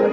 To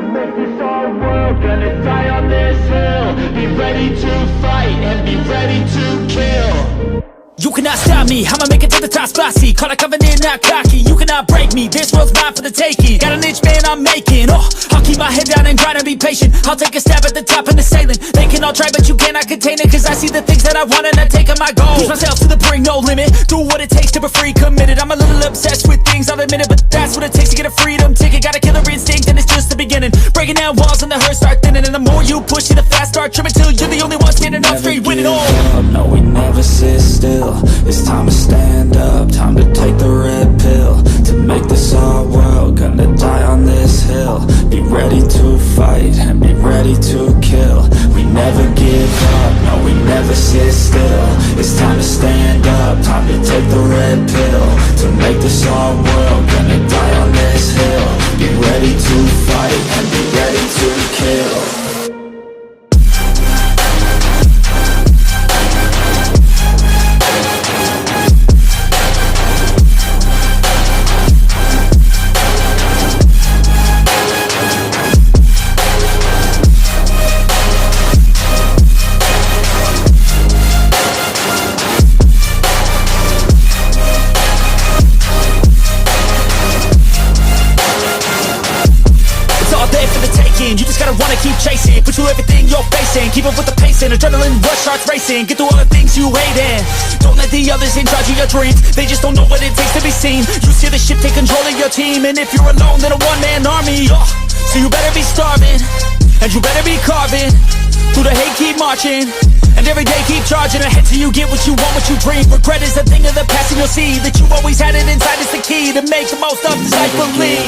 make this our world, gonna die on this hill. Be ready to fight and be ready to kill. You cannot stop me, I'ma make it to the top spicy. Call a covenant, not cocky, you cannot break me. This world's mine for the taking. Got an itch, man, I'm making. I'll keep my head down and grind and be patient. I'll take a stab at the top and the sailing. They can all try, but you cannot contain it. Cause I see the things that I want and I take on my goals. Push myself to the brink, no limit. Do what it takes to be free, committed. I'm a little obsessed with things, I'll admit it. But that's what it takes to get a freedom ticket. Got a killer instinct and it's just the beginning. Breaking down walls and the hurt start thinning. And the more you push, see the fast start trimming. Till you're the only one standing up straight, winning all. No, we never sit still. It's time to stand up, time to take the red pill. To make this our world, gonna die on this hill. Be ready to fight and be ready to kill. We never give up, no, we never sit still. It's time to stand up, time to take the red pill. To make this our world, gonna die on this hill. Be ready to fight and be ready to kill. You just gotta wanna keep chasing, put you everything you're facing. Keep up with the pace and adrenaline rush starts racing. Get through all the things you hate in. Don't let the others in charge of your dreams. They just don't know what it takes to be seen. You see the ship take control of your team. And if you're alone, then a one-man army. So you better be starving, and you better be carving. Through the hate, keep marching, and every day keep charging ahead till you get what you want, what you dream. Regret is a thing of the past, and you'll see that you always had it inside. It's the key to make the most of this life. Believe.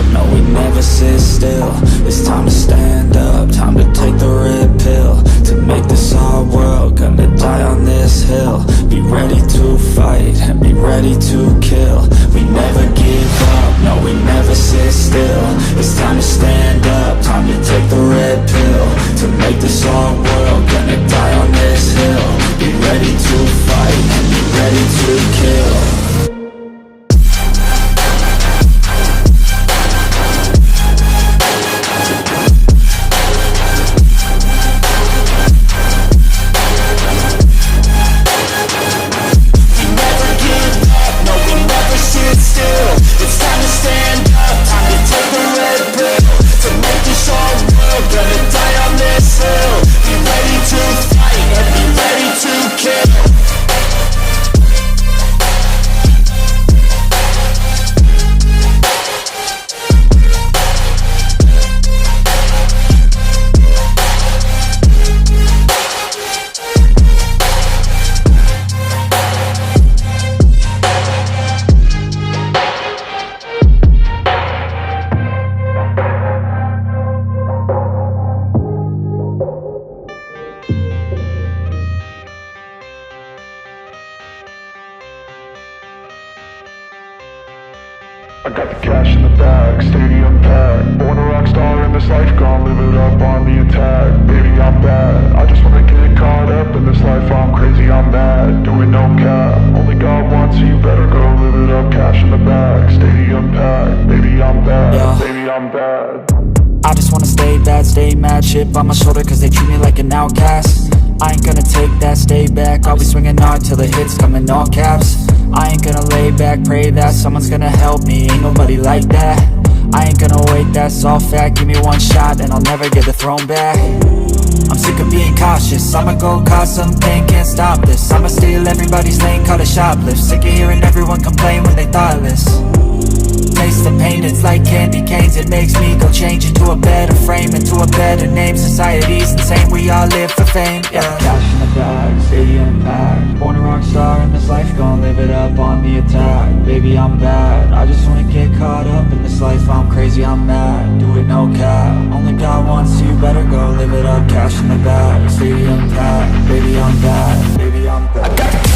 No, we never sit still. It's time to stand up, time to take the red pill. To make this our world, gonna die on this hill. Be ready to fight and be ready to kill. We never give up, no, we never sit still. It's time to stand up, time to take the red pill. To make this our world, gonna die on this hill. Be ready to fight and be ready to kill. I got the cash in the bag, stadium packed. Born a rock star in this life, gon' live it up on the attack. Baby, I'm bad, I just wanna get caught up in this life. I'm crazy, I'm mad, doing no cap. Only God wants so you better go live it up. Cash in the bag, stadium packed. Baby, I'm bad, yeah. Baby, I'm bad. I just wanna stay bad, stay mad. Chip on my shoulder cause they treat me like an outcast. I ain't gonna take that, stay back. I'll be swinging hard till the hits come in all caps. I ain't gonna lay back, pray that someone's gonna help me. Ain't nobody like that. I ain't gonna wait, that's all fact. Give me one shot and I'll never get the throne back. I'm sick of being cautious, I'ma go cause something, can't stop this. I'ma steal everybody's lane, call it shoplift. Sick of hearing everyone complain when they thoughtless. Taste the pain, it's like candy canes. It makes me go change into a better frame, into a better name. Society's insane, we all live for fame, yeah. Cash in the bag, stadium packed. Born a rock star in this life, gon' live it up on the attack. Baby, I'm bad, I just wanna get caught up in this life. I'm crazy, I'm mad, do it no cap. Only God wants you, better go live it up. Cash in the bag, stadium packed. Baby, I'm bad, baby, I'm bad.